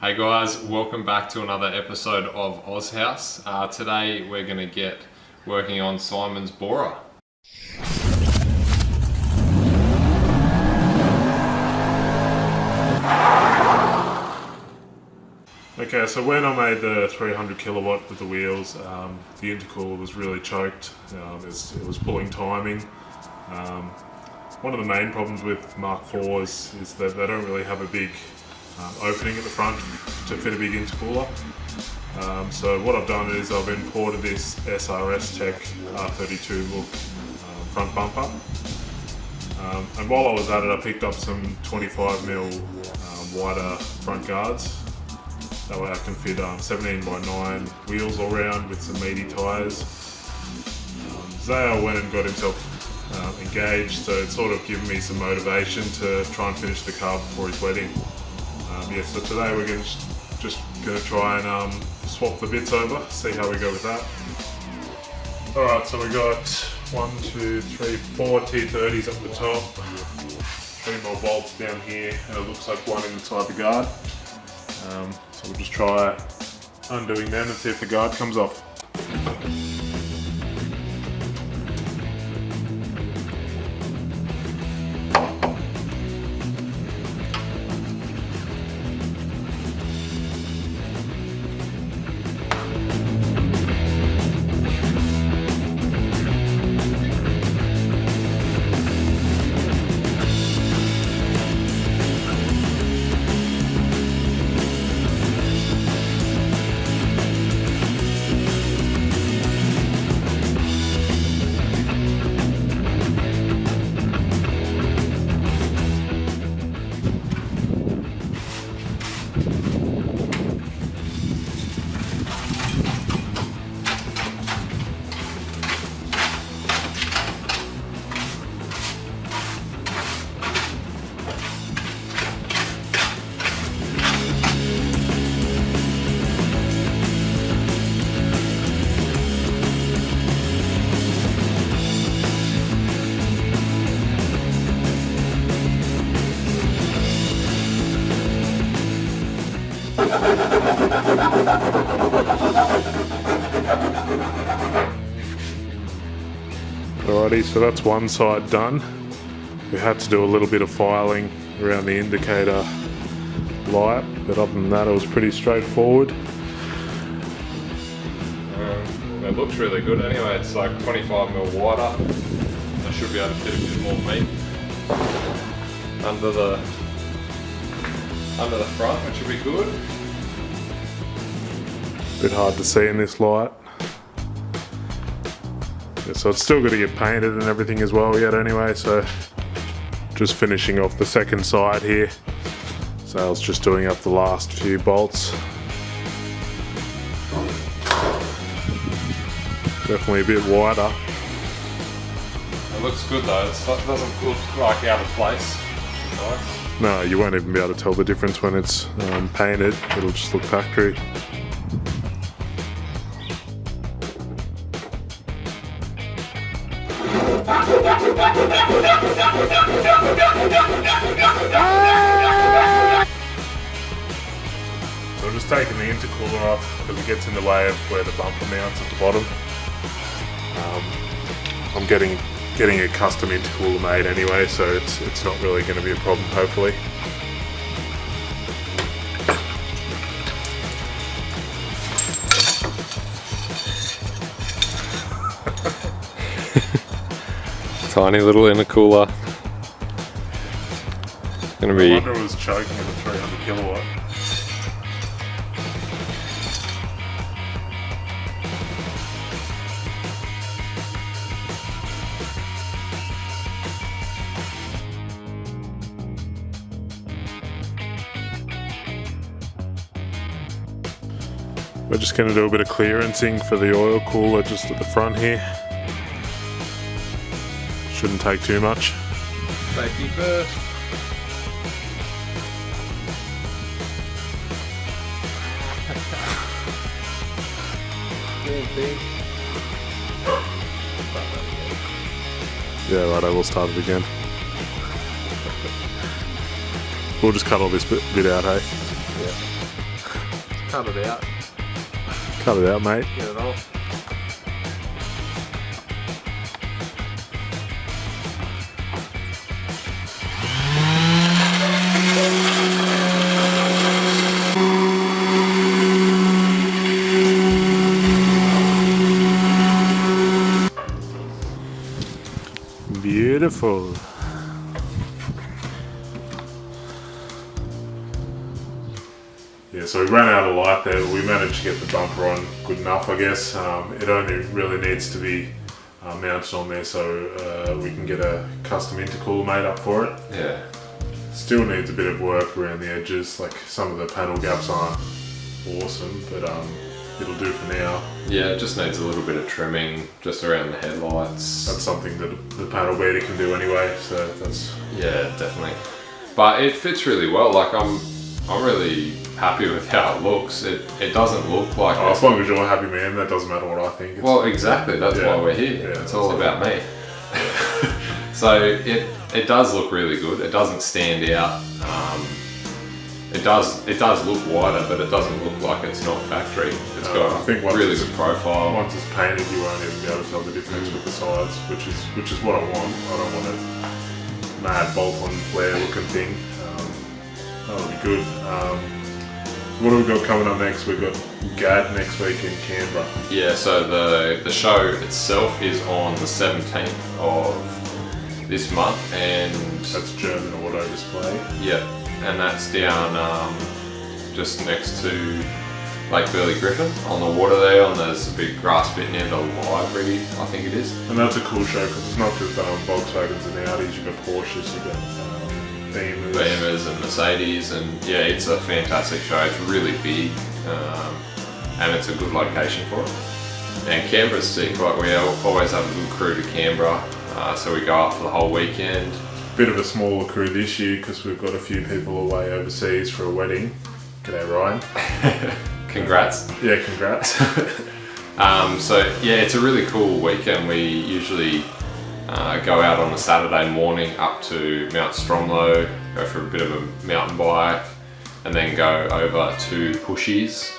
Hey guys, welcome back to another episode of Oz House. Today we're going to get working on Simon's Bora. Okay, so when I made the 300 kilowatt with the wheels, the intercooler was really choked. It was pulling timing. One of the main problems with Mark IVs is that they don't really have a big opening at the front to fit a big intercooler. So what I've done is I've imported this SRS Tec R32 look front bumper. And while I was at it, I picked up some 25mm wider front guards. That way I can fit 17x9 wheels all round with some meaty tyres. Zale went and got himself engaged, so it's sort of given me some motivation to try and finish the car before his wedding. So today we're just going to try and swap the bits over, see how we go with that. Alright, so we got 4 T30s up the top, 3 more bolts down here, and it looks like one inside the guard. So we'll just try undoing them and see if the guard comes off. Alrighty, so that's one side done. We had to do a little bit of filing around the indicator light, but other than that it was pretty straightforward. It looks really good anyway, it's like 25mm wider. I should be able to fit a bit more meat under the front, which should be good. Bit hard to see in this light. Yeah, so it's still got to get painted and everything as well yet anyway, so just finishing off the second side here. Sale's just doing up the last few bolts. Definitely a bit wider. It looks good though, it doesn't look like out of place. Nice. No, you won't even be able to tell the difference when it's painted. It'll just look factory. So I'm just taking the intercooler off because it gets in the way of where the bumper mounts at the bottom. I'm getting a custom intercooler made anyway, so it's not really going to be a problem, hopefully. Tiny little intercooler. Gonna be. I wonder if it was choking at the 300 kilowatt. We're just going to do a bit of clearancing for the oil cooler just at the front here. Shouldn't take too much. Safety first. Yeah, right, I will start it again. We'll just cut all this bit out, hey? Yeah. cut it out. Cut it out, mate. Get it off. Beautiful. Yeah, so we ran out of light there, but we managed to get the bumper on good enough, I guess. It only really needs to be mounted on there so we can get a custom intercooler made up for it. Yeah. Still needs a bit of work around the edges, like some of the panel gaps aren't awesome, but it'll do for now. Yeah, it just needs a little bit of trimming just around the headlights. That's something that the panel beater can do anyway, so that's... Yeah, definitely. But it fits really well. Like I'm really happy with how it looks. It doesn't look like... Oh, as long as you're a happy man, that doesn't matter what I think. It's, well, exactly. That's why we're here. Yeah, it's all about me. So it does look really good. It doesn't stand out. It does look wider, but it doesn't look like it's not factory. It's got I think really good profile. Once it's painted, you won't even be able to tell the difference with the sides, which is what I want. I don't want a mad bolt-on flare looking thing. That'll be good. What have we got coming up next? We've got GAD next week in Canberra. Yeah, so the show itself is on the 17th of this month, and That's German auto display. yeah, and that's down just next to Lake Burley Griffin on the water there, and there's a big grass bit near the library, I think it is. And that's a cool show because it's not just Volkswagens and Audis, you've got Porsches, you've got Beamers and Mercedes, and yeah, it's a fantastic show. It's really big, and it's a good location for it. And Canberra's sick. Like we always have a good crew to Canberra, so we go up for the whole weekend. Bit of a smaller crew this year because we've got a few people away overseas for a wedding. G'day, Ryan. Congrats. Yeah, congrats. So yeah, it's a really cool weekend. We usually go out on a Saturday morning up to Mount Stromlo, go for a bit of a mountain bike, and then go over to Pushies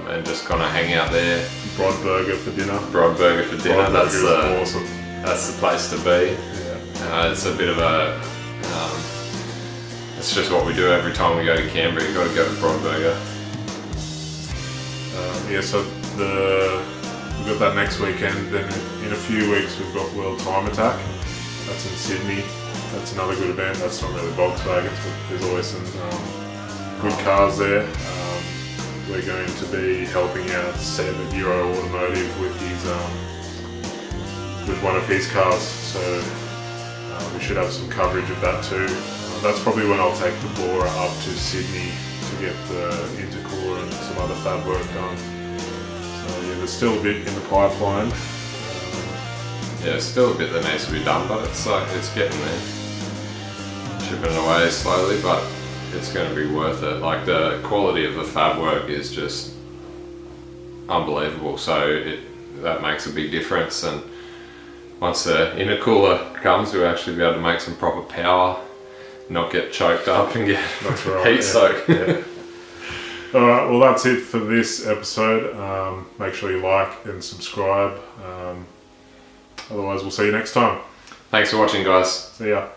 and just kind of hang out there. Brodburger for dinner. Brodburger for dinner. That's awesome. That's the place to be. Yeah. It's a bit of a. It's just what we do every time we go to Canberra. You've got to go to Brodburger. Yeah, so we've got that next weekend. Then in a few weeks we've got World Time Attack. That's in Sydney. That's another good event. That's not really Volkswagens, but there's always some good cars there. We're going to be helping out Seb at Euro Automotive with his with one of his cars. So we should have some coverage of that too. That's probably when I'll take the Bora up to Sydney to get the intercooler and some other fab work done. So yeah, there's still a bit in the pipeline. Yeah, still a bit that needs to be done, but it's getting there. Chipping away slowly, but it's going to be worth it. Like the quality of the fab work is just unbelievable. So that makes a big difference. And once the intercooler comes, we'll actually be able to make some proper power, not get choked up and get That's right, heat soak. Yeah. Alright, well that's it for this episode. Make sure you like and subscribe. Otherwise we'll see you next time. Thanks for watching, guys. See ya.